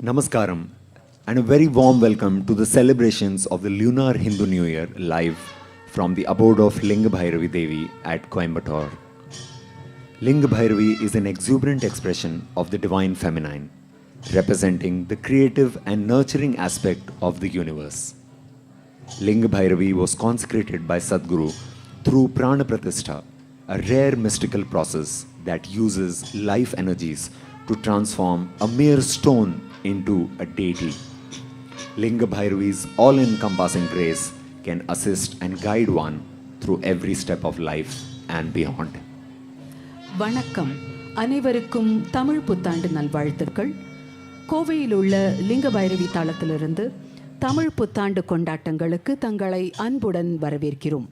Namaskaram and a very warm welcome to the celebrations of the Lunar Hindu New Year live from the abode of Linga Bhairavi Devi at Coimbatore. Linga Bhairavi is an exuberant expression of the divine feminine, representing the creative and nurturing aspect of the universe. Linga Bhairavi was consecrated by Sadguru through Prana Pratishtha, a rare mystical process that uses life energies to transform a mere stone into a deity. Linga Bhairavi's all-encompassing grace can assist and guide one through every step of life and beyond. வணக்கம். அனைவருக்கும் தமிழ் புத்தாண்டு நல்வாழ்த்துக்கள். கோவையில் உள்ள லிங்க பைரவி தளத்திலிருந்து தமிழ் புத்தாண்டு கொண்டாட்டங்களுக்கு தங்களை அன்புடன் வரவேற்கிறோம்.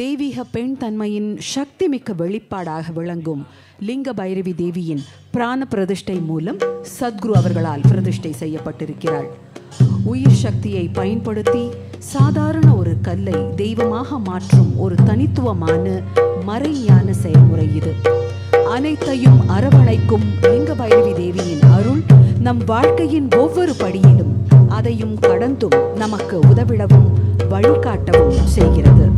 தெய்வீக பெண் தன்மையின் சக்தி மிக்க வெளிப்பாடாக விளங்கும் லிங்க பைரவி தேவியின் பிராண பிரதிஷ்டை மூலம் சத்குரு அவர்களால் பிரதிஷ்டை செய்யப்பட்டிருக்கிறாள். உயிர் சக்தியை பயன்படுத்தி சாதாரண ஒரு கல்லை தெய்வமாக மாற்றும் ஒரு தனித்துவமான மறைஞான செயல்முறை இது. அனைத்தையும் அரவணைக்கும் லிங்க பைரவி தேவியின் அருள் நம் வாழ்க்கையின் ஒவ்வொரு படியிலும் அதையும் கடந்தும் நமக்கு உதவிடவும் வழிகாட்டவும் செய்கிறது.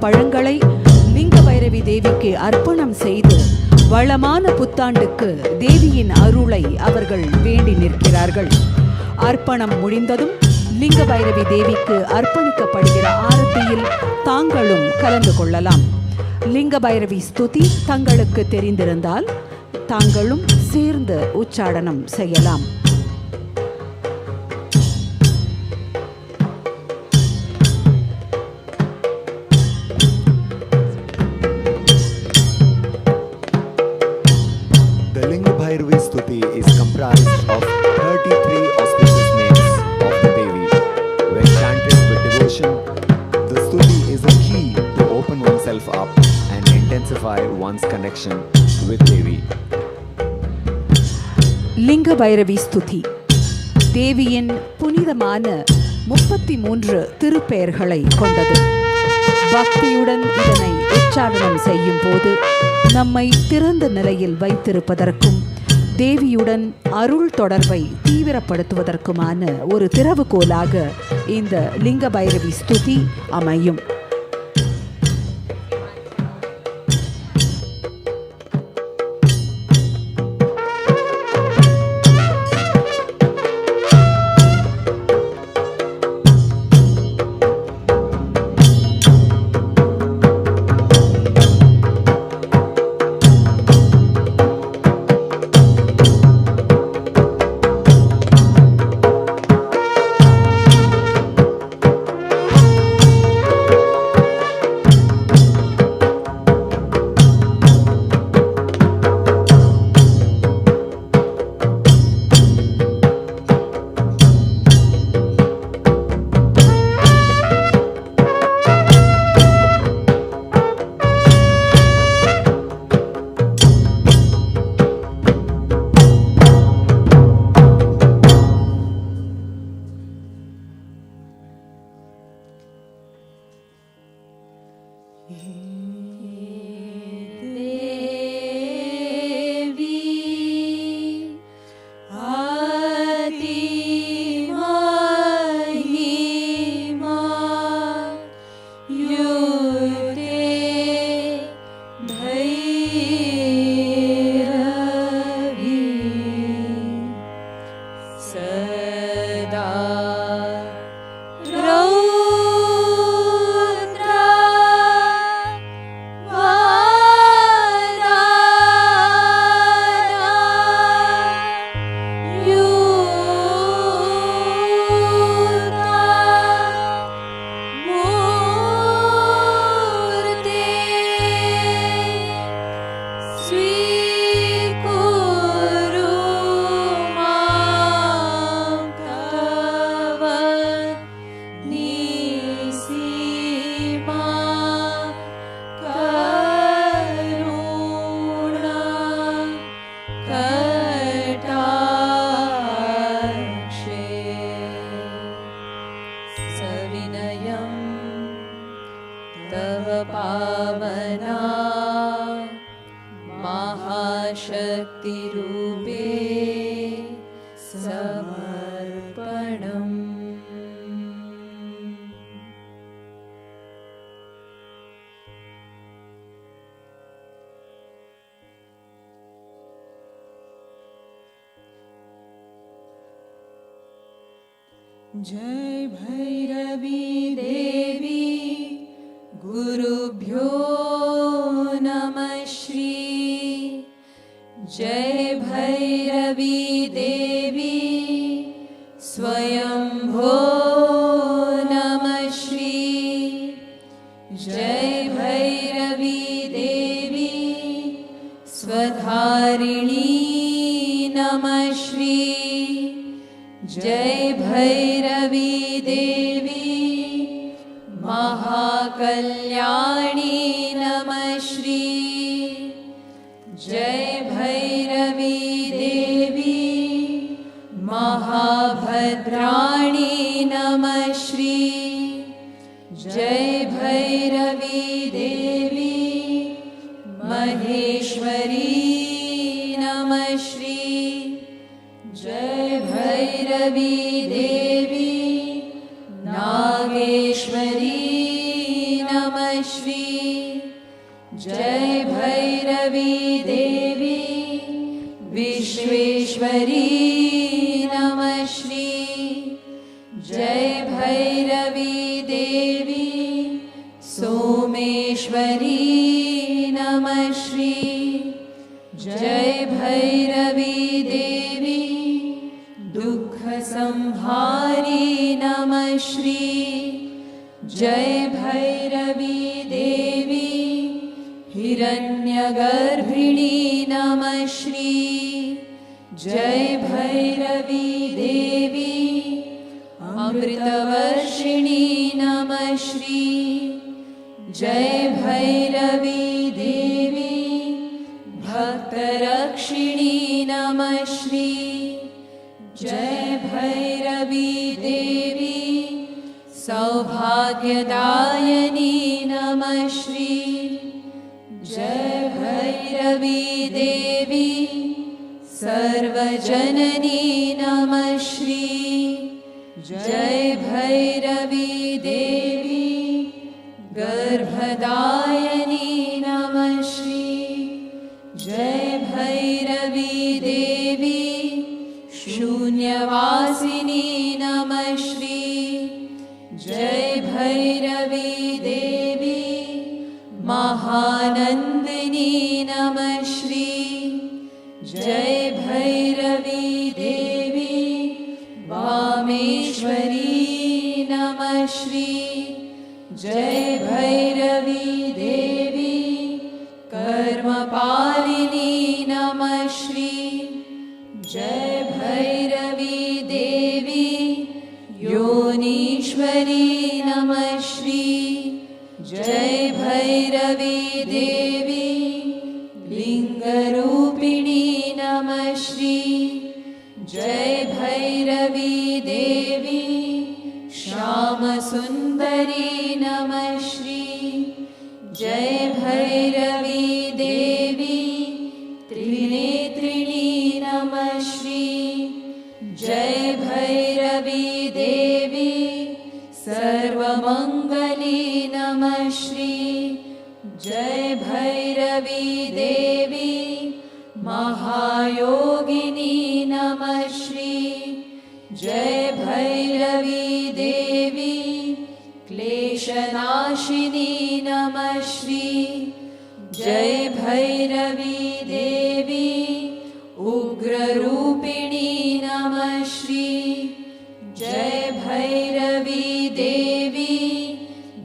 பழங்களை லிங்க பைரவி தேவிக்கு அர்ப்பணம் செய்து வளமான புத்தாண்டுக்கு தேவியின் அருளை அவர்கள் வேண்டி நிற்கிறார்கள். அர்ப்பணம் முடிந்ததும் லிங்க பைரவி தேவிக்கு அர்ப்பணிக்கப்படுகிற ஆரத்தியில் தாங்களும் கலந்து கொள்ளலாம். லிங்க பைரவி ஸ்துதி தங்களுக்கு தெரிந்திருந்தால் தாங்களும் சேர்ந்து உச்சாடனம் செய்யலாம். The Linga Bhairavi Stuti is comprised of 33 oneself up and intensify one's connection with Devi. லிங்க பைரவி ஸ்துதி தேவியின் புனிதமான 33 திருப்பெயர்களை கொண்டது. பக்தியுடன் இதனை உச்சாரணம் செய்யும் போது நம்மை திறந்த நிலையில் வைத்திருப்பதற்கும் தேவியுடன் அருள் தொடர்பை தீவிரப்படுத்துவதற்குமான ஒரு திறவுகோலாக இந்த லிங்க பைரவி ஸ்துதி அமையும். पावना महाशक्तिरूपे समर्पणम्। जय भैरवी देवी गुरुभ्यो नमः श्री। जय भैरवी देवी स्वयंभो नमः श्री। जय भैरवी देवी स्वधारिणी नमः श्री। जय भैरवी देवी महाकल्याणी नमः श्री। जय भैरवी देवी महाभद्राणी नमः श्री। जय भैरवी देवी महेश्वरी नमः श्री। जय भैरवी देवी नागेश्वरी नमः श्री। जय भैरवी देवी विश्वेश्वरी नमः श्री। जय भैरवी देवी सोमेश्वरी नमः श्री। जय भैरवी देवी दुख संहारी नमः श्री। जय भैरवी देवी हिरण्यगर्भिणी नमः श्री। जय भैरवी देवी अमृतवर्षिणी नमः श्री। जय भैरवी देवी भक्तरक्षिणी नमः श्री जय भैरवी देवी सौभाग्यदायिनी नमः श्री जय भैरवी देवी सर्वजननी नमः श्री जय भैरवी देवी गर्भदायिनी नमः श्री जय भैरवी देवी शून्यवासिनी नमः श्री जय भैरवी देवी महानंदिनी नमः श्री जय भैरवी देवी वामेश्वरी नमः श्री जय भैरवी देवी कर्मपालिनी नमः श्री जय भैरवी देवी योनीश्वरी नमः श्री जय भैरवी देवी लिंगरूपिणी नमः श्री जय भैरवी देवी श्यामसुंदरी नमः श्री जय भैरवी देवी त्रिनेत्रिणी नमः श्री जय भैरवी देवी सर्वमंगली नमः श्री जय भैरवी देवी महायोगिनी नमः श्री जय भैरवी देवी क्लेशनाशिनी नमः श्री जय भैरवी देवी उग्ररूपिणी नमः श्री जय भैरवी देवी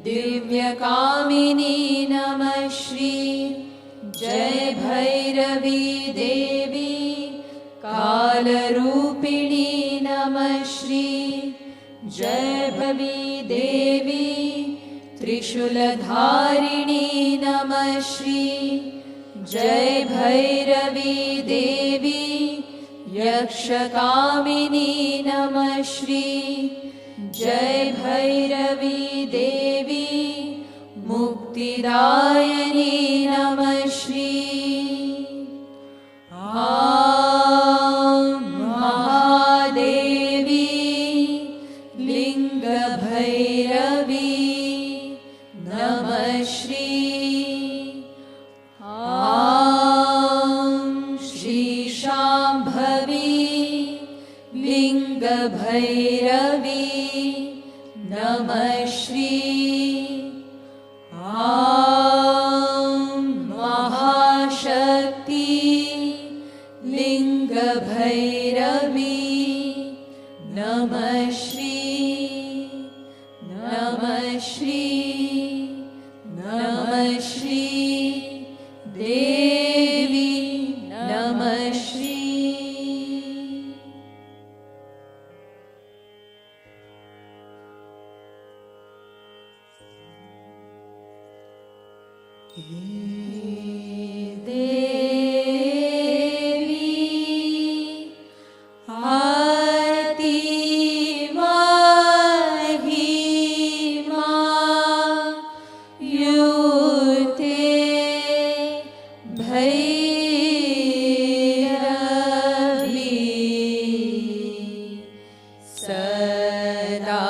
दिव्यकामिनी नमः श्री जय भैरवी देवी कालरूपिणी नमः श्री जय भैरवी देवी त्रिशूलधारिणी नमः श्री जय भैरवी देवी यक्षकामिनी नमः श्री जय भैरवी देवी मुक्तिदायिनी नमः श्री महादेवी लिंगभैरवी नमः श्री श्री शांभवी लिंगभैरवी नमः श्री महाशक्ति लिंगभैरवी नमः श्री नमः श्री नमः श्री देवी नमः श्री देवी आरती महिमा युते भैरवी सदा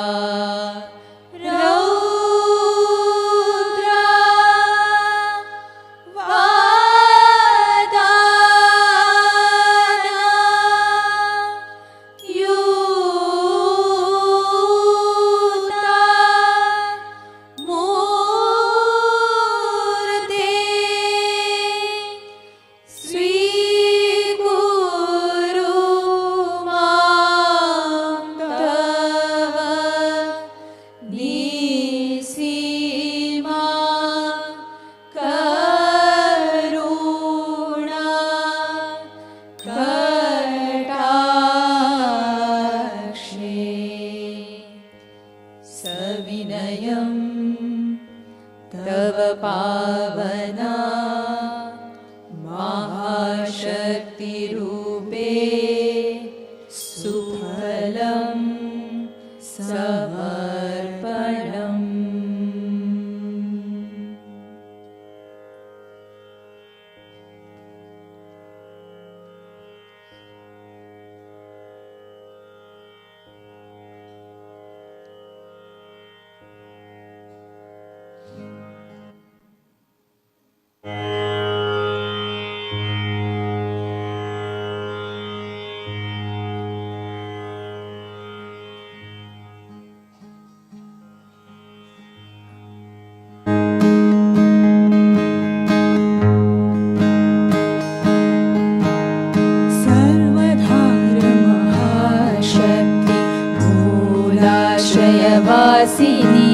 सर्वधारवासिनी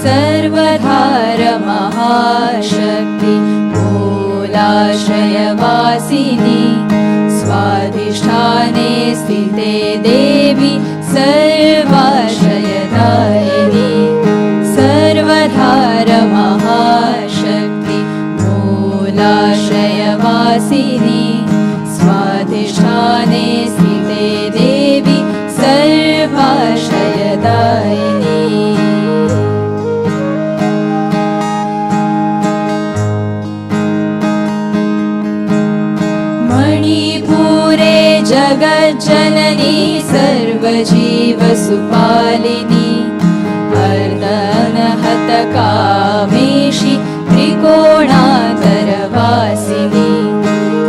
सर्वधार महाशक्ति मूलाश्रयवासिनी स्वाधिष्ठाने स्थिते देवी सर्वाश्रयदायिनी सर्वधार महाशक्ति मूलाश्रयवासिनी स्वाधिष्ठाने स्थिते देवी सर्वाश्रयदायिनी मणिपुरे जगज्जननी सर्वजीवसुपालिनी अर्धनहतकामेषि त्रिकोणान्तरवासिनी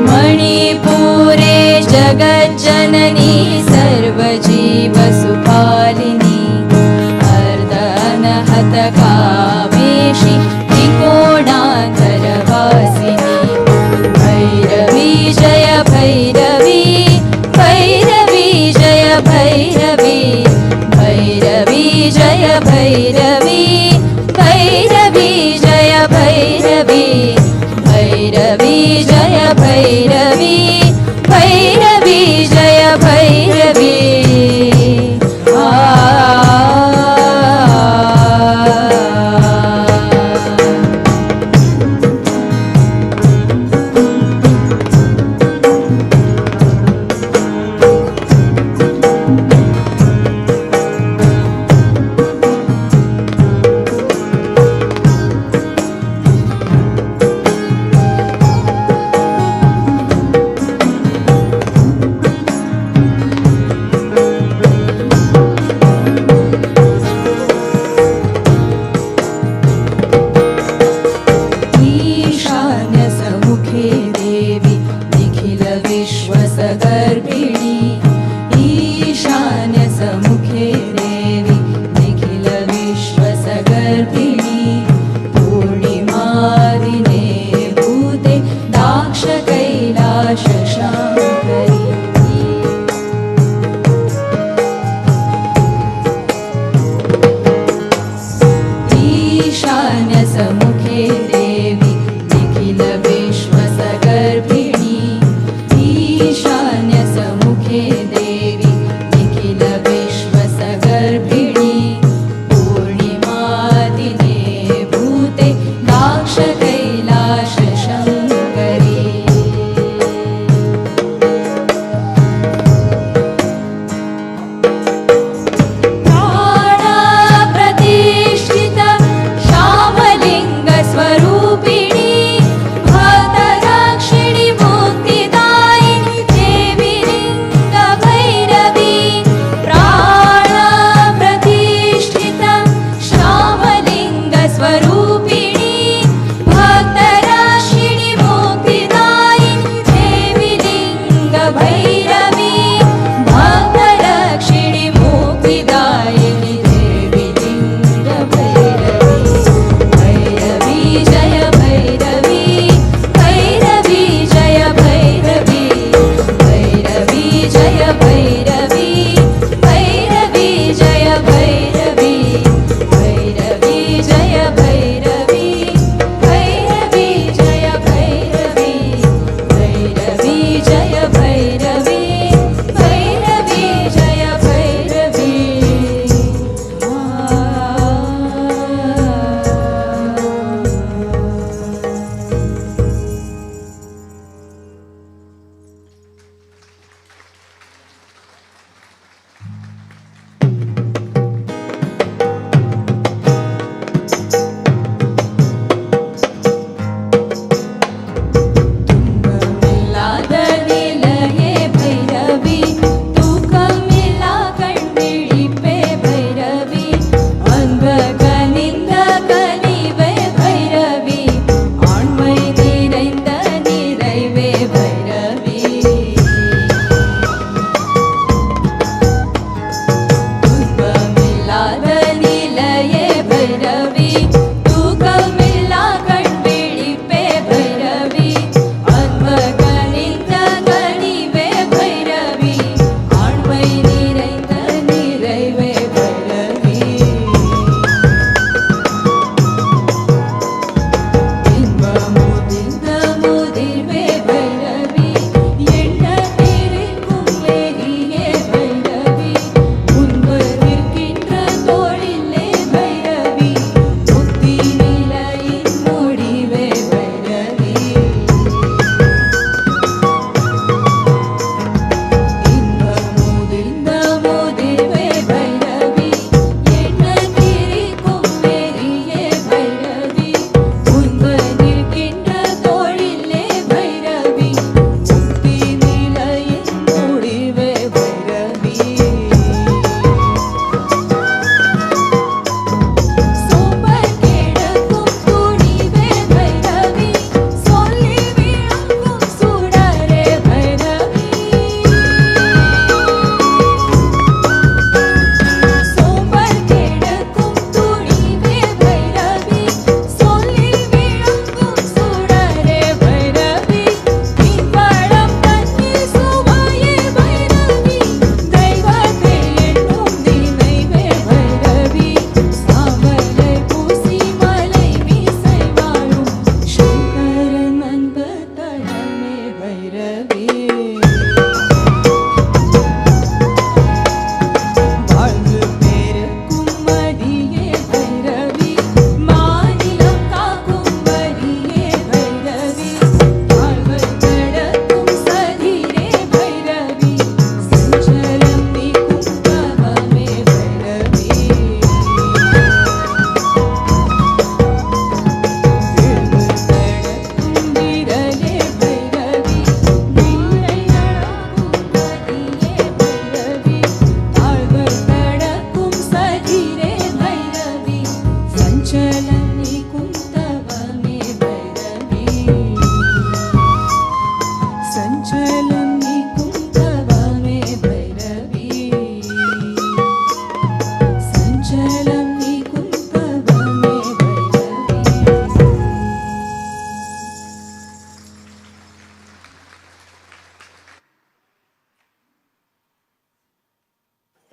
मणिपुरे जगज्जननी सर्वजीवसुपालिनी अर्धनहतकामेषि त्रिकोणान्तरवासिनी भैरवी जय भैरवी भैरवी जय भैरवी भैरवी जय भैरवी भैरवी जय भैरवी भैरवी जय भैरवी भैरवी जय भैरवी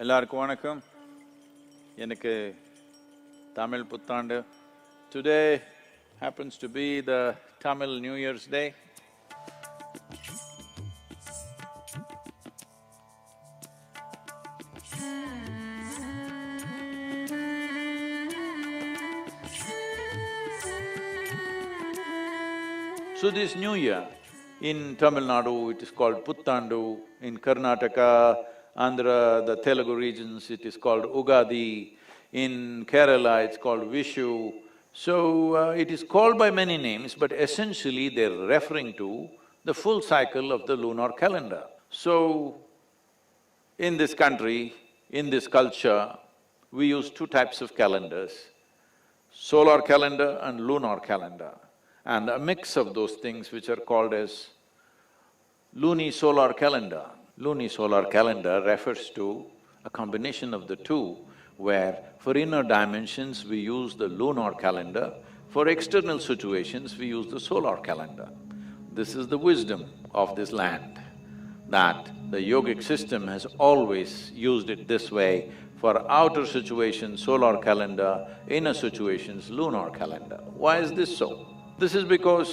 எல்லாருக்கும் வணக்கம். எனக்கு தமிழ் புத்தாண்டு. Today happens to be the Tamil New Year's Day. So this New Year, in Tamil Nadu it is called Puttandu, in Karnataka, Andhra, the Telugu regions it is called Ugadi, in Kerala it's called Vishu. So it is called by many names, but essentially they're referring to the full cycle of the lunar calendar. So in this country, in this culture, we use two types of calendars, solar calendar and lunar calendar, and a mix of those things which are called as lunisolar calendar. Lunisolar calendar refers to a combination of the two, where for inner dimensions we use the lunar calendar, for external situations we use the solar calendar. This is the wisdom of this land, that the yogic system has always used it this way. For outer situations, solar calendar, inner situations, lunar calendar. Why is this so? This is because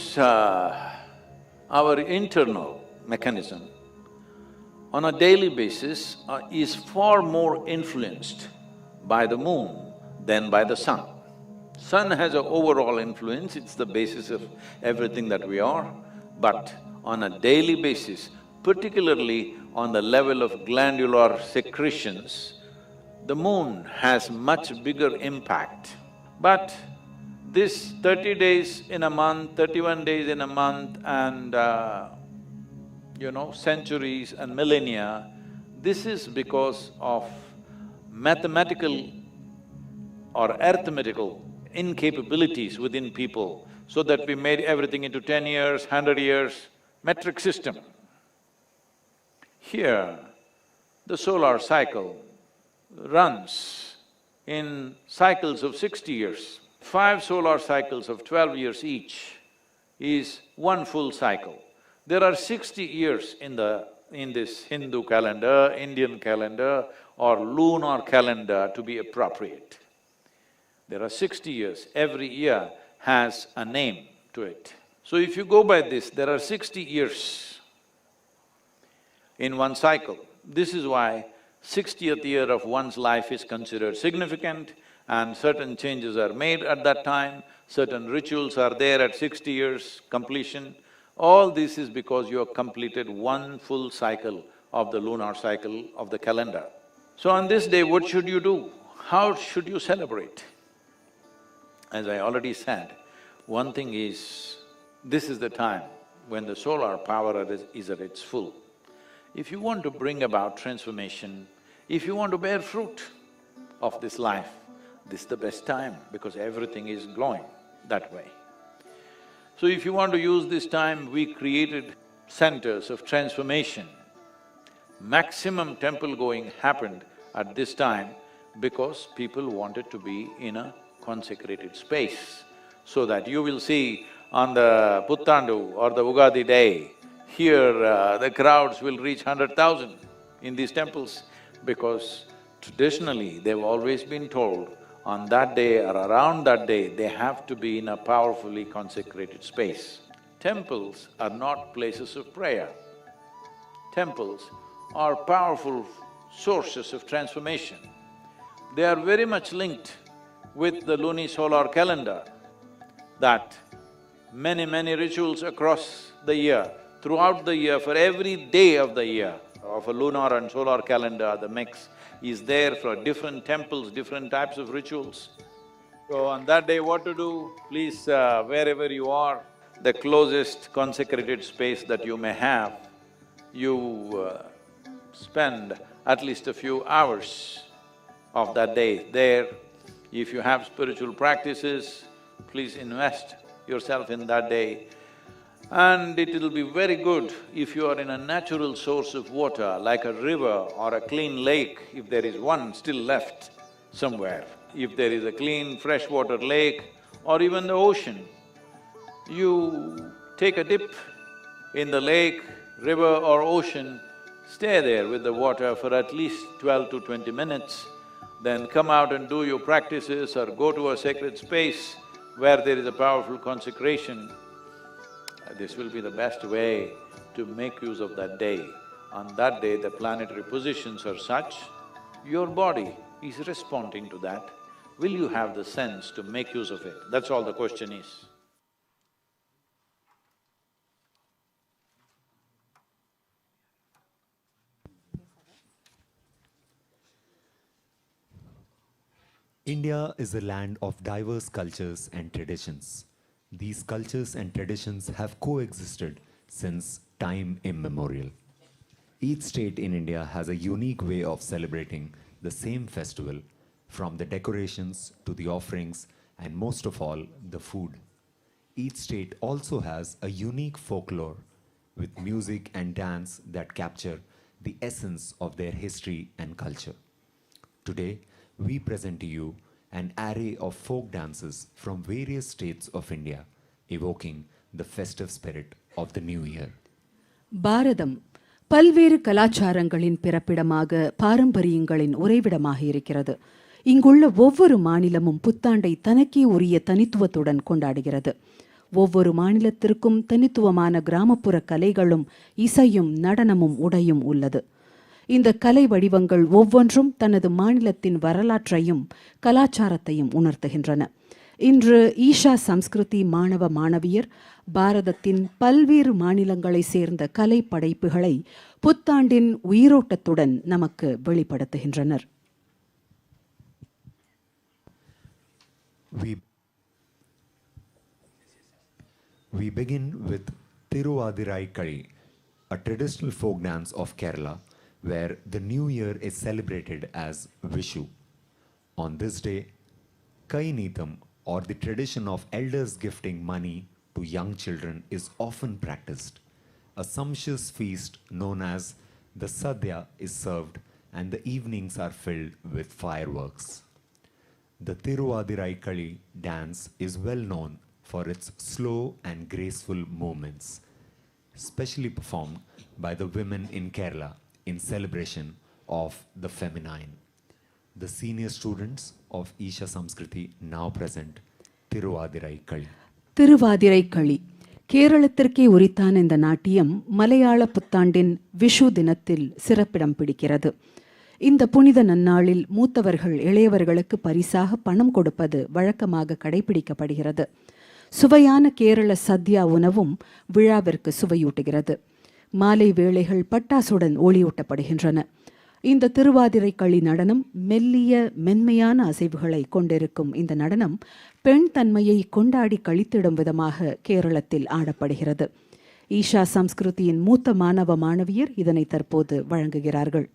our internal mechanism on a daily basis is far more influenced by the moon than by the sun. Sun has an overall influence, it's the basis of everything that we are, but on a daily basis, particularly on the level of glandular secretions, the moon has much bigger impact. But this 30 days in a month, 31 days in a month and centuries and millennia, this is because of mathematical or arithmetical incapabilities within people, so that we made everything into 10 years, 100 years, metric system. Here, the solar cycle runs in cycles of 60 years. 5 solar cycles of 12 years each is one full cycle. There are 60 years in this Hindu calendar, Indian calendar or lunar calendar to be appropriate. There are 60 years, every year has a name to it. So if you go by this, there are 60 years in one cycle. This is why 60th year of one's life is considered significant, and certain changes are made at that time, certain rituals are there at 60 years completion. All this is because you have completed one full cycle of the lunar cycle of the calendar. So on this day, what should you do? How should you celebrate? As I already said, one thing is, this is the time when the solar power is at its full. If you want to bring about transformation, if you want to bear fruit of this life, this is the best time because everything is glowing that way. So if you want to use this time, we created centers of transformation. Maximum temple going happened at this time because people wanted to be in a consecrated space, so that you will see on the Puttandu or the Ugadi day, here the crowds will reach 100,000 in these temples, because traditionally they've always been told on that day or around that day, they have to be in a powerfully consecrated space. Temples are not places of prayer. Temples are powerful sources of transformation. They are very much linked with the lunisolar calendar, that many rituals across the year, throughout the year, for every day of the year, of a lunar and solar calendar, the mix is there for different temples, different types of rituals. So on that day, what to do? Please, wherever you are, the closest consecrated space that you may have, you spend at least a few hours of that day there. If you have spiritual practices, please invest yourself in that day. And it will be very good if you are in a natural source of water, like a river or a clean lake, if there is one still left somewhere. If there is a clean freshwater lake or even the ocean, you take a dip in the lake, river or ocean stay there with the water for at least 12 to 20 minutes, then come out and do your practices or go to a sacred space where there is a powerful consecration. This will be the best way to make use of that day. On that day, the planetary positions are such, your body is responding to that. Will you have the sense to make use of it? That's all the question is. India is a land of diverse cultures and traditions. These cultures and traditions have coexisted since time immemorial. Each state in India has a unique way of celebrating the same festival, from the decorations to the offerings and most of all, the food. Each state also has a unique folklore with music and dance that capture the essence of their history and culture. Today, we present to you an array of folk dances from various states of India, evoking the festive spirit of the new year. பாரதம் பல்வேறு கலாச்சாரங்களின் பிறப்பிடமாக, பாரம்பரியங்களின் உறைவிடமாக இருக்கிறது. இங்குள்ள ஒவ்வொரு மாநிலமும் புத்தாண்டை தனக்கே உரிய தனித்துவத்துடன் கொண்டாடுகிறது. ஒவ்வொரு மாநிலத்திற்கும் தனித்துவமான கிராமப்புற கலைகளும் இசையும் நடனமும் உடையும் உள்ளது. இந்த கலை வடிவங்கள் ஒவ்வொன்றும் தனது மாநிலத்தின் வரலாற்றையும் கலாச்சாரத்தையும் உணர்த்துகின்றன. இன்று ஈஷா சம்ஸ்கிருதி மாணவ மாணவியர் பாரதத்தின் பல்வேறு மாநிலங்களை சேர்ந்த கலை படைப்புகளை புத்தாண்டின் உயிரோட்டத்துடன் நமக்கு வெளிப்படுத்துகின்றனர். We begin with Thiruvathirai Kali, a traditional folk dance of Kerala, where the new year is celebrated as Vishu. On this day, Kainitham, or the tradition of elders gifting money to young children, is often practiced. A sumptuous feast known as the Sadhya is served and the evenings are filled with fireworks. The Thiruvathirai Kali dance is well known for its slow and graceful movements, specially performed by the women in Kerala in celebration of the feminine. The senior students of Isha Samskriti now present Thiruvathirai Kali. Thiruvathirai களி கேரளத்திற்கே உரித்தான இந்த நாட்டியம் மலையாள புத்தாண்டின் விஷு தினத்தில் சிறப்பிடம் பிடிக்கிறது. இந்த புனித நன்னாளில் மூத்தவர்கள் இளையவர்களுக்கு பரிசாக பணம் கொடுப்பது வழக்கமாக கடைபிடிக்கப்படுகிறது. சுவையான கேரள சத்யா உணவும் விழாவிற்கு சுவையூட்டுகிறது. மாலை வேளைகள் பட்டாசுடன் ஒளியூட்டப்படுகின்றன. இந்த திருவாதிரை களி நடனம் மெல்லிய மென்மையான அசைவுகளை கொண்டிருக்கும். இந்த நடனம் பெண் தன்மையை கொண்டாடி கழித்திடும் விதமாக கேரளத்தில் ஆடப்படுகிறது. ஈஷா சம்ஸ்கிருதியின் மூத்த மாணவ மாணவியர் இதனை தற்போது வழங்குகிறார்கள்.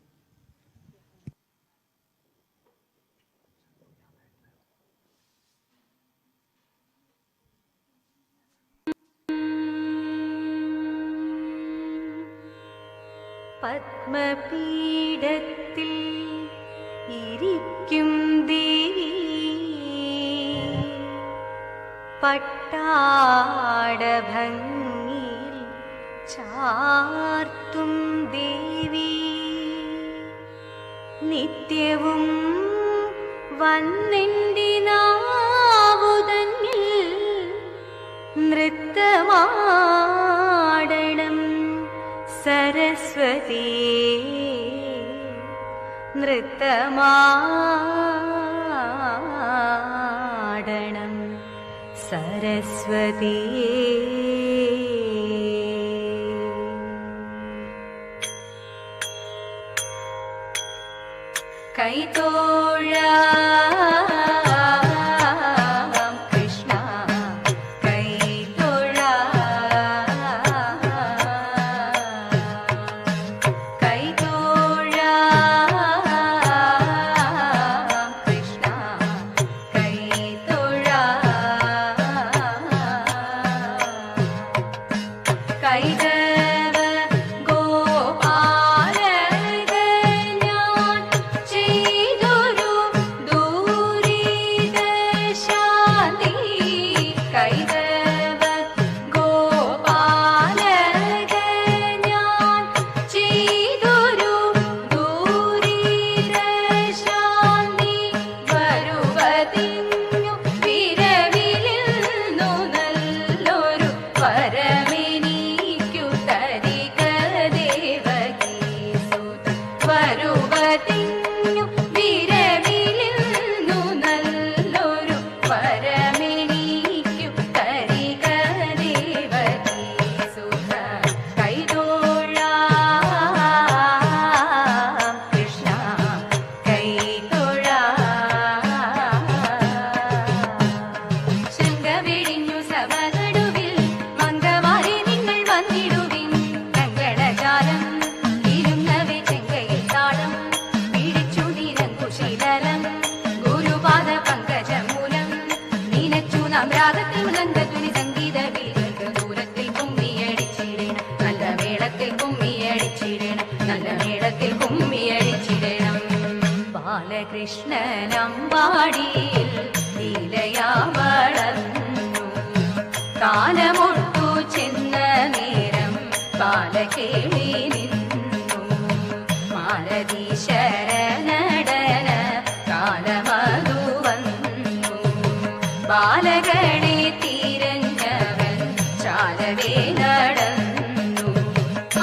പത്മപീഠത്തിൽ ഇരിക്കും ദേവി പട്ടാടഭംഗിയിൽ ചാർത്തും ദേവി നിത്യവും വന്നെൻ്റെ നാവുതന്നിൽ നൃത്തമാടണം സരസ്വതി നൃത്തമാടണം സരസ്വതി കൈതോഴാം കൃഷ്ണ ഗോപാലക ഞാൻ ചെയ്തൊരു ദൂരി തിങ്ങു വിരവിലിന്നു നല്ലൊരു വരമെനിക്കു തരിക ദേവകീ സുത കൈതൊഴാം കൃഷ്ണ കൈതൊഴാം. ശങ്ക വെടിഞ്ഞു സഭനടുവിൽ മംഗമാരെ നിങ്ങൾ വന്നിടുവിൻ. കങ്കണജാലം ഇരുന്നവെ ചെങ്കയിൽ താളം പിടിച്ചു നിരങ്കുശീലം ഗുരുപാദ പങ്കജമൂലം നീനച്ചു നാം രാഗത്തിൽ മൃദംഗധ്വനി സംഗീത വീരർക്ക് ദൂരത്തിൽ കുമ്മിയടിച്ചിടണം. നല്ല മേളത്തിൽ കുമ്മിയടിച്ചിടണം. നല്ല മേളത്തിൽ കുമ്മിയടിച്ചിടണം. ബാലകൃഷ്ണനമ്പാടിയിൽ ലീലയാ വളർന്നു. കാലമൊട്ടു ചെന്ന നേരം ബാലകേളി നിന്നു. മാലതി ശരണടന കാലമതു വന്നു. ബാലകളെ തിരഞ്ഞവൻ ചാലവേ നടന്നു.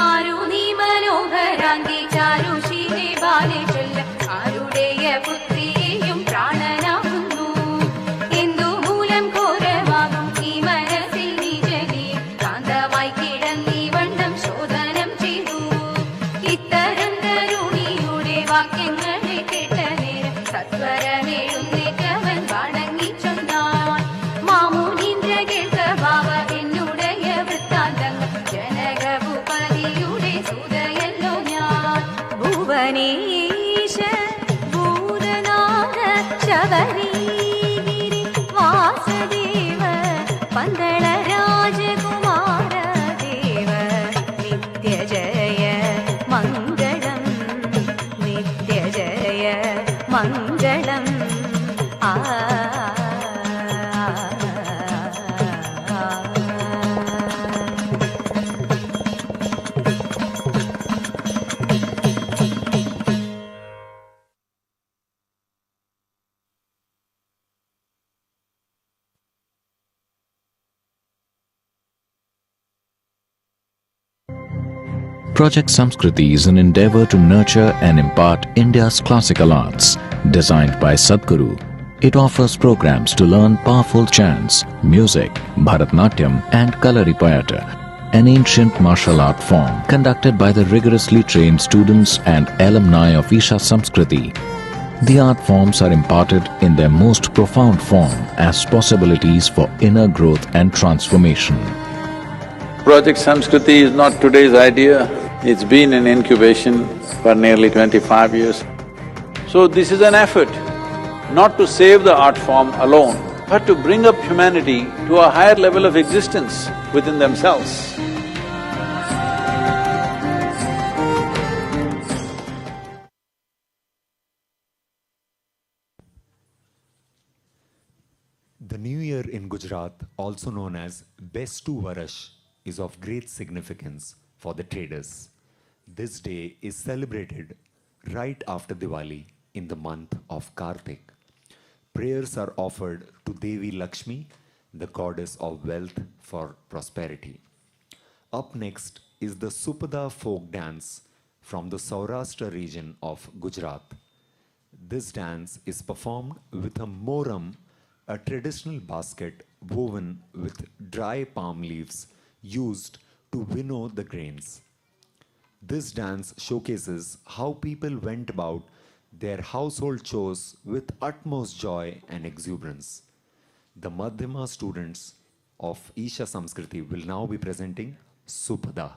ആരു നീ മനോഹരാങ്കി ചാരുശീലെ ബാലെ ചൊല്ല ആരുടെയ പുത്രിയെയും പ്രാണനാകുന്നു. എന്തു മൂലം ഘോരമാകും ഈ മനസ്സിൽ നിജലി കാന്തമായി കിടന്നീ വണ്ണം ശോധനം ചെയ്തു. ഇത്തരം തരുണിയുടെ വാക്യങ്ങളെ കേട്ട നേരം സത്വരമെഴുന്നേറ്റവൻ വണങ്ങി ചൊന്നാൻ. മാമുനീന്ദ്ര കേൾക്ക ഭാവ എന്നുടയ വൃത്താന്തങ്ങൾ ജനകഭൂപതിയുടെ സുതയല്ലോ ഞാൻ. ഭുവനേശ ഭൂതനാഥ ശബരീഗിരി വാസദേവ പന്തള രാജകുമാര ദേവ നിത്യജയ മംഗളം നിത്യജയ മംഗളം. ആ Project Samskriti is an endeavor to nurture and impart India's classical arts. Designed by Sadhguru, it offers programs to learn powerful chants, music, Bharatnatyam and Kalaripayattu, an ancient martial art form conducted by the rigorously trained students and alumni of Isha Samskriti. The art forms are imparted in their most profound form as possibilities for inner growth and transformation. Project Samskriti is not today's idea, it's been in incubation for nearly 25 years. So this is an effort not to save the art form alone, but to bring up humanity to a higher level of existence within themselves. The New Year in Gujarat, also known as Bestu Varash, is of great significance for the traders. This day is celebrated right after Diwali in the month of Kartik. Prayers are offered to Devi Lakshmi, the goddess of wealth for prosperity. Up next is the Supada folk dance from the Saurashtra region of Gujarat. This dance is performed with a moram, a traditional basket woven with dry palm leaves used to winnow the grains. This dance showcases how people went about their household chores with utmost joy and exuberance. The Madhyama students of Isha Samskriti will now be presenting Supada.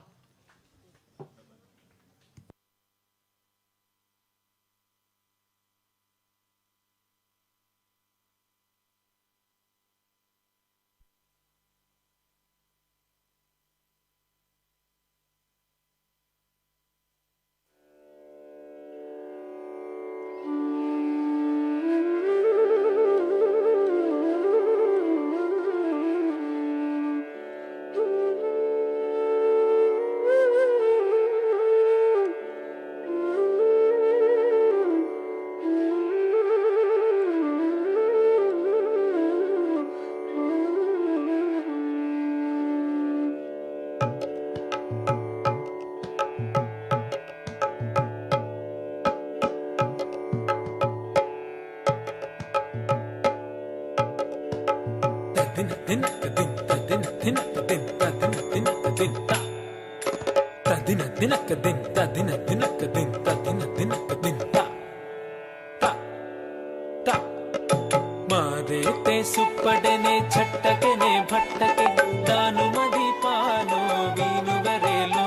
ಮಾರೇತೆ ಸುಪ್ಪಡನೆ ಛಟ್ಟಕನೆ ಭಟ್ಟಕೆ ತಾನು ಮದಿಪಾನೋ ವೀನು ಬರೆಲು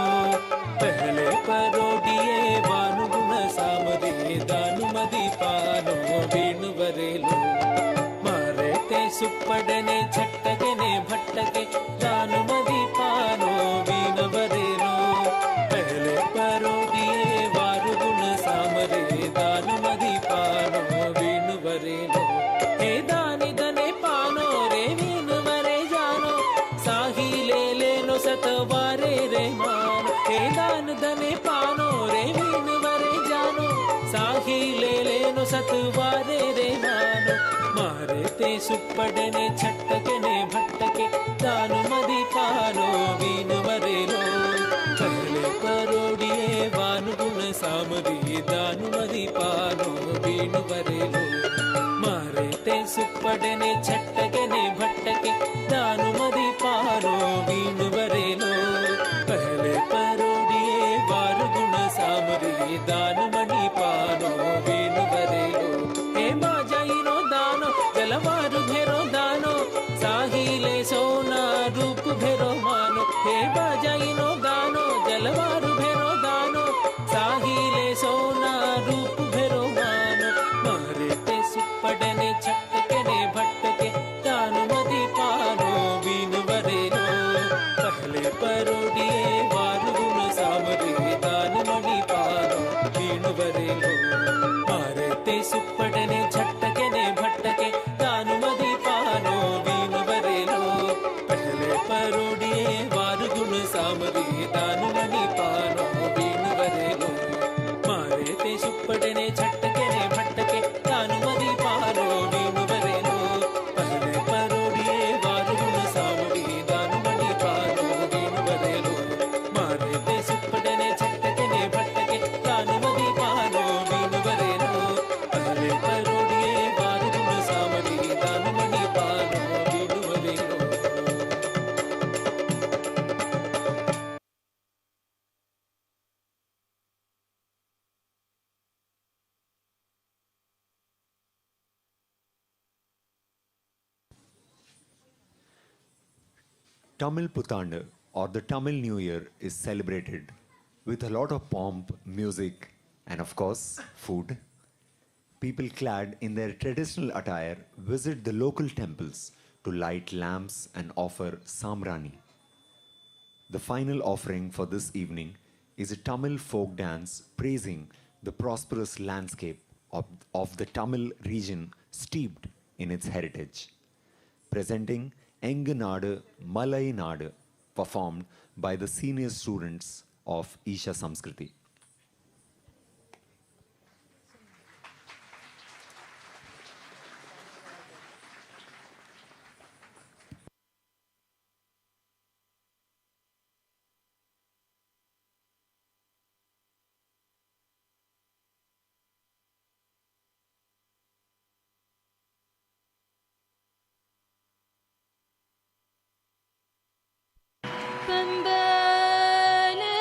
ಪಹಲೆ ಪರೋಡಿಯೇ ಬಾನು ಗುಣ ಸಾಮರಿ ತಾನು ಮದಿಪಾನೋ ವೀನು ಬರೆಲು ಮಾರೇತೆ ಸುಪ್ಪಡನೆ ಛಟ್ಟಕನೆ ಭಟ್ಟಕೆ ತಾನು ಮದಿಪಾನೋ ವೀನು ಬರೆಲು ಪಹಲೆ ಪರೋಡಿಯೇ ಬಾನು ಗುಣ ಸಾಮರಿ ತಾನು ಮದಿಪಾನೋ ವೀನು ಬರೆಲು दानी दने पानो रे वीन मरे जानो साही ले लेनो सतवारे रे मानो हे दान दने पानो रे वीन मरे जानो साही ले लेनो सतवारे रे मानो मारे ते सुपड़ने छटकने भटके दानु मदी पानो वीन मरे लो पहले परोडिये वानु गुण सामरी दानु मदी पानो वीन मरे लो मारे ते सुपड़ने छटकने भटके दानु मदी पानो वीनु बरेलो पहले परोडिये वार गुण सामरी दानु मणि पानो वीनु बरेलो हे बाजाइनो दानो जलवारु भेरो दानो साहिले सोना रूप भेरो मानो हे बाजाइनो दानो जलवारु भेरो दानो साहिले सोना रूप भेरो मानो मारे ते सुपड़ने छटकने भटके दानु मदी पानो वीनु बरेलो पहले परोडिये वारु गुण सामरी दानु मणि पानो वीनु बरेलो मारे ते सुपड़ने छटकने भटके दानु मदी पानो वीनु बरेलो पहले परोडिये वारु गुण सामरी दानु मणि पानो वीनु बरेलो मारे ते सुपड़ने छटकने भटके दानु मदी पानो वीनु बरेलो पहले परोडिये वारु गुण सामरी दानु मणि पानो वीनु बरेलो मारे ते सुपड़ने छटकने भटके दानु मदी पानो वीनु बरेलो पहले परोडिये वारु गुण सामरी दानु मणि पानो वीनु Bareilly Tamil Puthandu or the Tamil New Year is celebrated with a lot of pomp, music, and of course, food. People clad in their traditional attire visit the local temples to light lamps and offer samrani. The final offering for this evening is a Tamil folk dance praising the prosperous landscape of the Tamil region steeped in its heritage. Presenting Enganadu Malai Nadu, performed by the senior students of Isha Samskriti. ಕಂದನೆ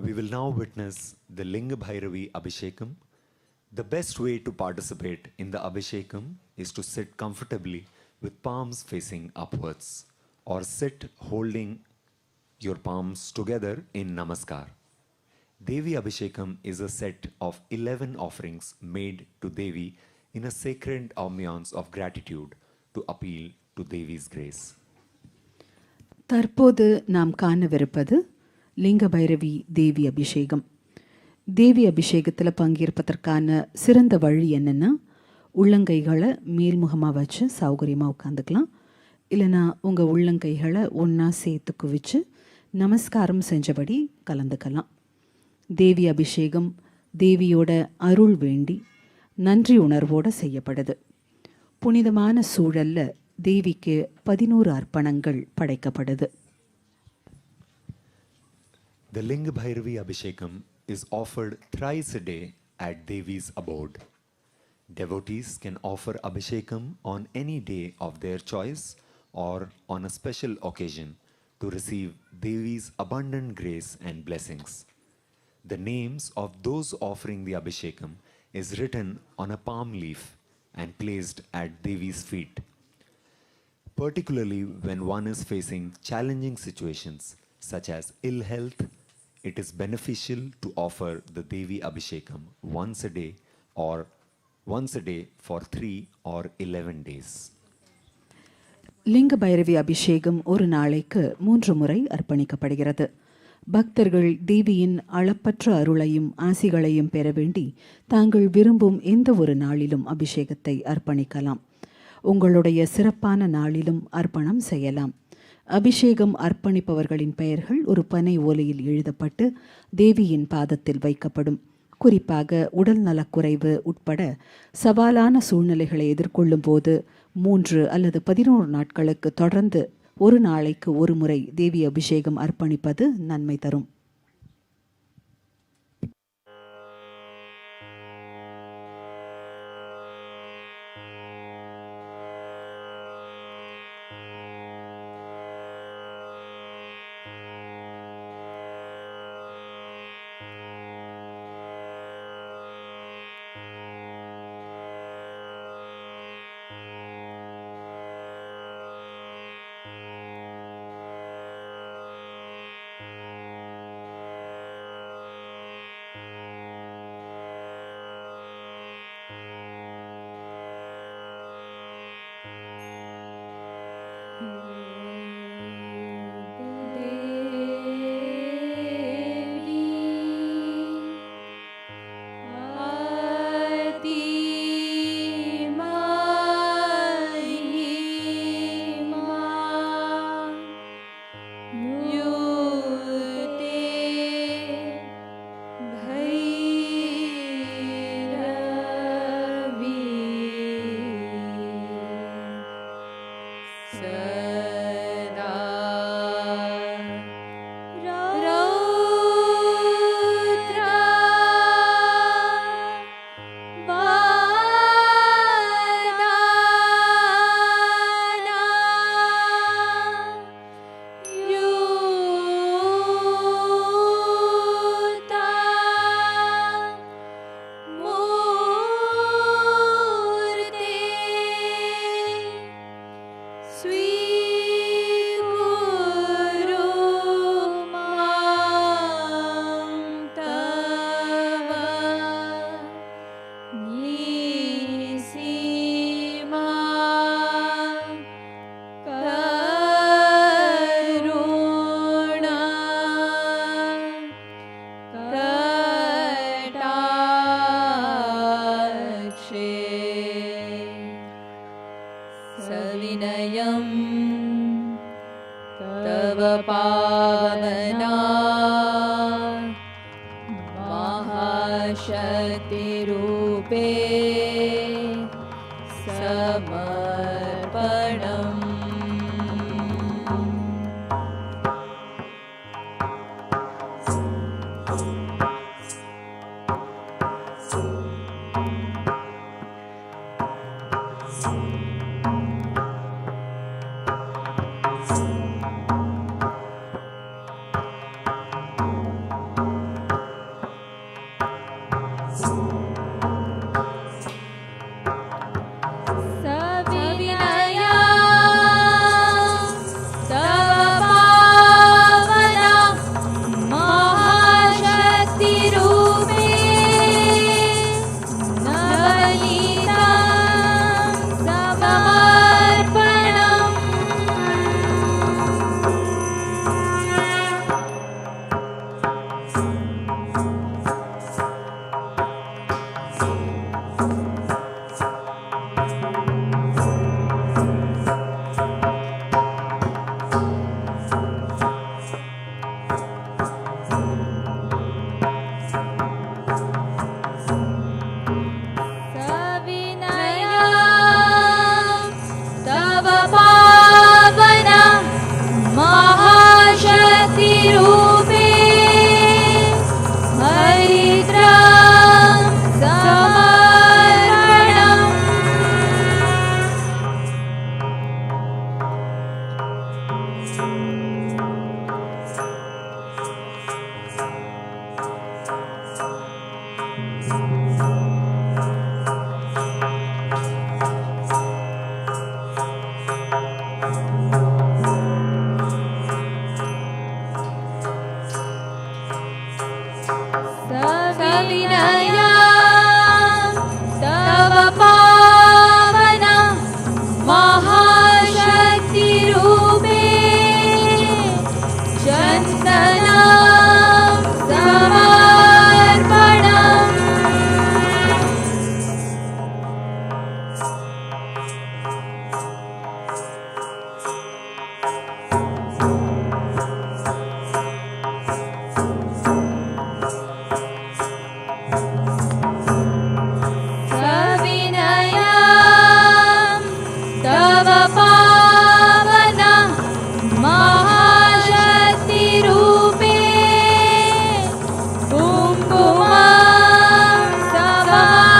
We will now witness the Linga Bhairavi Abhishekam. The best way to participate in the Abhishekam is to sit comfortably with palms facing upwards, or sit holding your palms together in Namaskar. Devi Abhishekam is a set of 11 offerings made to Devi in a sacred ambiance of gratitude to appeal to Devi's grace. தற்போது நாம் காணவிருப்பது லிங்க பைரவி தேவி அபிஷேகம். தேவி அபிஷேகத்தில் பங்கேற்பதற்கான சிறந்த வழி என்னென்னா, உள்ளங்கைகளை மேல்முகமாக வச்சு சௌகரியமாக உட்காந்துக்கலாம். இல்லைனா உங்கள் உள்ளங்கைகளை ஒன்றா சேர்த்து குவிச்சு நமஸ்காரம் செஞ்சபடி கலந்துக்கலாம். தேவி அபிஷேகம் தேவியோட அருள் வேண்டி நன்றி உணர்வோடு செய்யப்படுது. புனிதமான சூழல்ல தேவிக்கு 11 அர்ப்பணங்கள் படைக்கப்படுது. The Linga Bhairavi Abhishekam is offered thrice a day at Devi's abode. Devotees can offer Abhishekam on any day of their choice or on a special occasion to receive Devi's abundant grace and blessings. The names of those offering the Abhishekam is written on a palm leaf and placed at Devi's feet. Particularly when one is facing challenging situations such as ill health, it is beneficial to offer the Devi Abhishekam once a day for 3 or 11 days. லிங்க பைரவி அபிஷேகம் ஒரு நாளைக்கு 3 முறை அர்ப்பணிக்கப்படுகிறது. பக்தர்கள் தேவியின் அளப்பற்ற அருளையும் ஆசிகளையும் பெற வேண்டி தாங்கள் விரும்பும் எந்த ஒரு நாளிலும் அபிஷேகத்தை அர்ப்பணிக்கலாம். உங்களுடைய சிறப்பான நாளிலும் அர்ப்பணம் செய்யலாம். அபிஷேகம் அர்ப்பணிப்பவர்களின் பெயர்கள் ஒரு பனை ஓலையில் எழுதப்பட்டு தேவியின் பாதத்தில் வைக்கப்படும். குறிப்பாக உடல் நலக்குறைவு உட்பட சவாலான சூழ்நிலைகளை எதிர்கொள்ளும் போது 3 அல்லது 11 நாட்களுக்கு தொடர்ந்து ஒரு நாளைக்கு ஒரு முறை தேவி அபிஷேகம் அர்ப்பணிப்பது நன்மை தரும். सविनया तव पावना महाशक्तिरूपे चन्दना समर्पणम् सविनया तव पावना महाशक्तिरूपे कुङ्कुमं समर्पणम्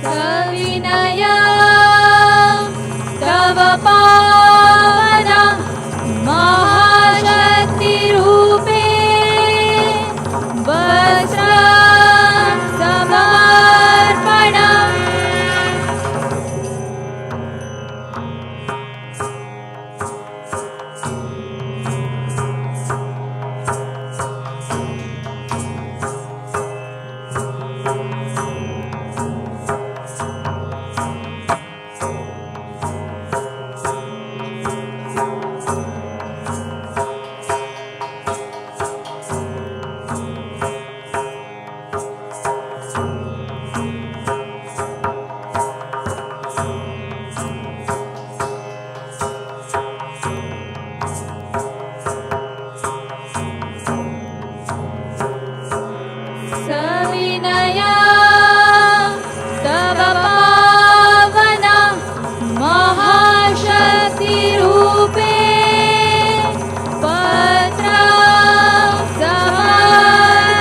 सविनया तव पावना महाशक्तिरूपे वस्त्रं समर्पणम् सविनया तव पावना महाशक्तिरूपे पत्रं समर्पणम्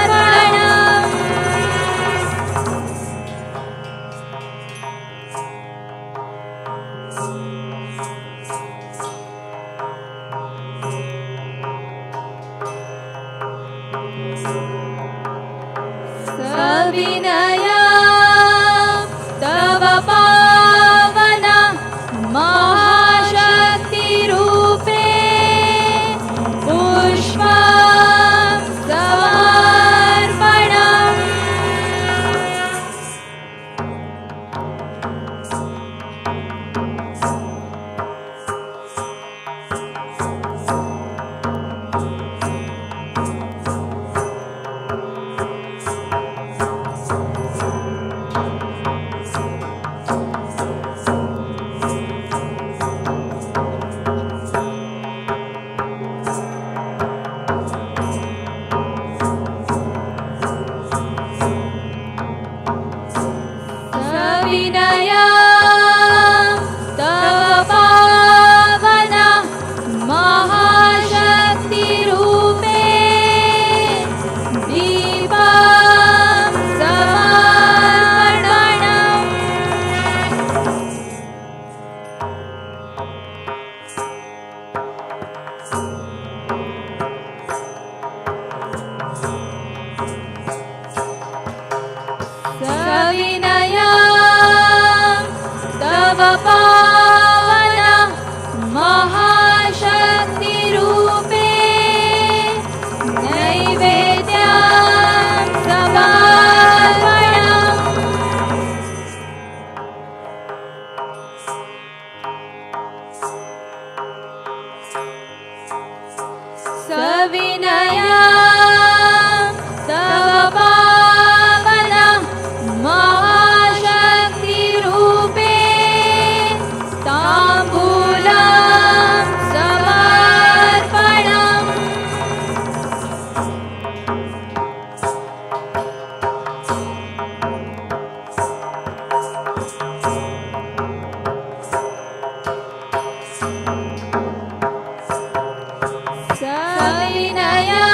सविनया तव पावना महाशक्तिरूपे पुष्पं समर्पणम् सविनया तव पावना महाशक्तिरूपे दीपं समर्पणम् पावन महाशक्तिरूपे नैवेद्यं समर्पणम्। सविनयं तव पावन महाशक्तिरूपे ताम्बूलं समर्पणम्। सविनयं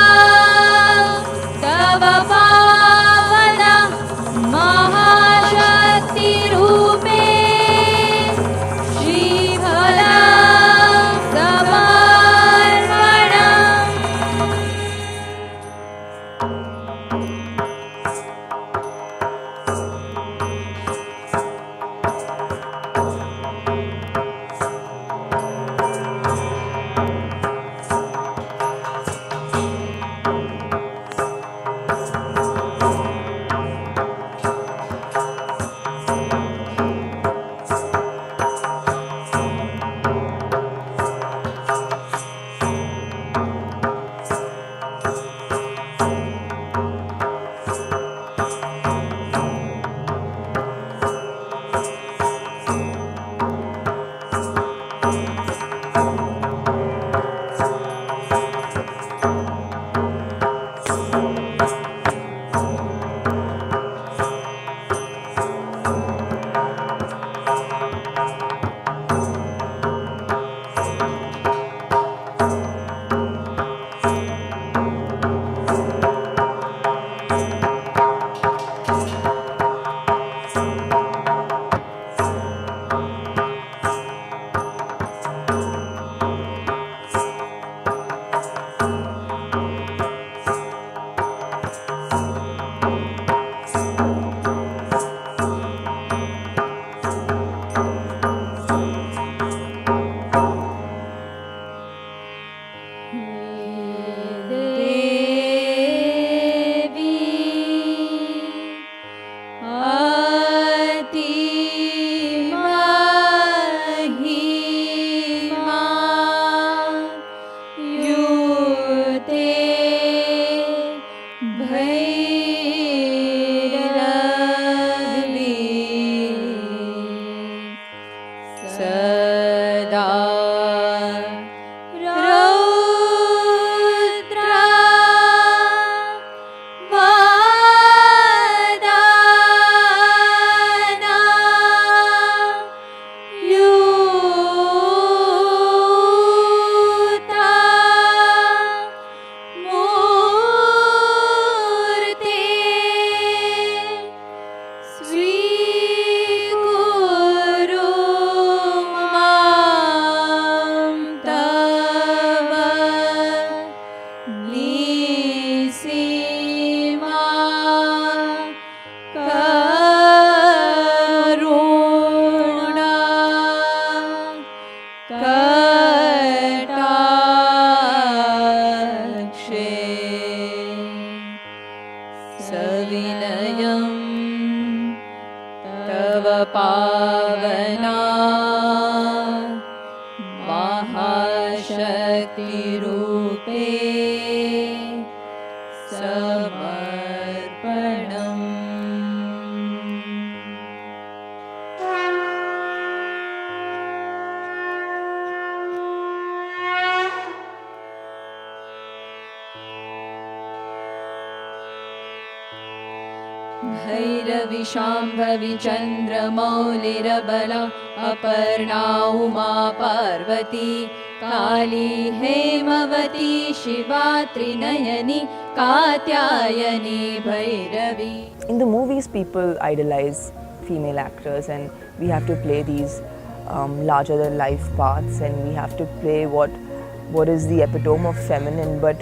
तव पावन महाशक्तिरूपे श्रीफलं समर्पणम्। सदा रौद्र वदना युता मूर्ते स्वीकुरु मां तव निसीमा करुणा कटाक्षे सविनयं तव पावना महाशक्तिरूपे समर्पणम्। भैरवि शाम्भवी चन्द्रमौलिरबला अपर्णा उमा पार्वती काली Hemvati Shiva Trinayani Katyayani Bhairavi. In the movies, people idolize female actors, and we have to play these larger than life parts, and we have to play what is the epitome of feminine. But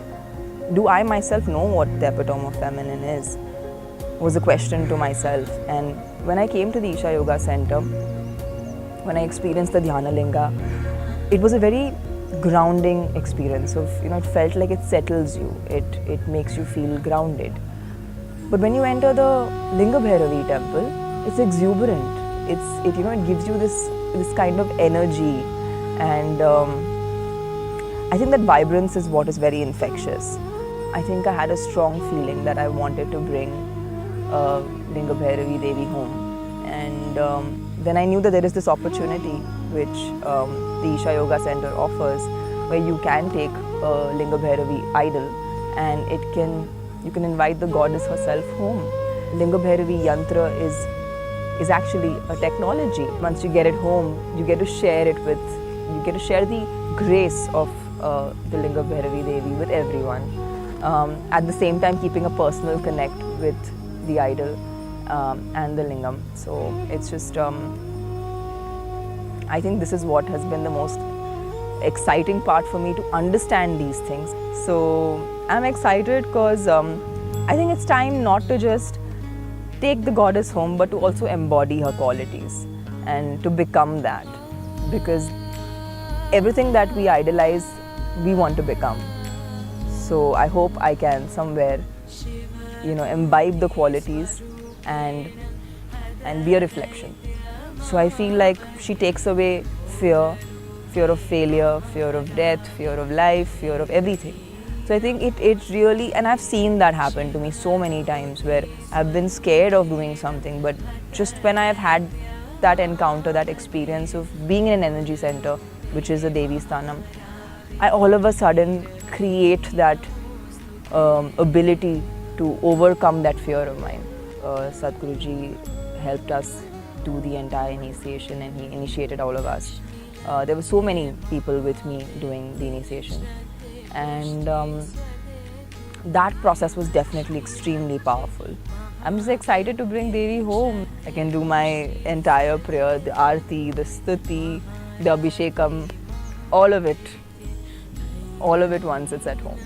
do I myself know what the epitome of feminine is? Was a question to myself. And when I came to the Isha Yoga Center, when I experienced the Dhyana Linga, it was a very grounding experience of, it felt like it settles you, it makes you feel grounded. But when you enter the Linga Bhairavi temple, it's exuberant. It gives you this kind of energy, and I think that vibrance is what is very infectious. I think I had a strong feeling that I wanted to bring Linga Bhairavi Devi home, and then I knew that there is this opportunity which the Isha Yoga Center offers, where you can take a Linga Bhairavi idol and you can invite the goddess herself home. Linga Bhairavi Yantra is actually a technology. Once you get it home, you get to share the grace of the Linga Bhairavi Devi with everyone. At the same time keeping a personal connect with the idol and the lingam. So it's just, I think this is what has been the most exciting part for me, to understand these things. So I'm excited because I think it's time not to just take the goddess home, but to also embody her qualities and to become that, because everything that we idolize, we want to become. So I hope I can somewhere, imbibe the qualities and be a reflection. So I feel like she takes away fear of failure, fear of death, fear of life, fear of everything. So I think it really, and I've seen that happen to me so many times, where I've been scared of doing something, but just when I have had that encounter, that experience of being in an energy center, which is a Devi Sthanam, I all of a sudden create that ability to overcome that fear of mine. Sadhguruji helped us do the entire initiation, and he initiated all of us. There were so many people with me doing the initiation, and that process was definitely extremely powerful. I'm just excited to bring Devi home. I can do my entire prayer, the Aarti, the Stuti, the Abhishekam, all of it once it's at home.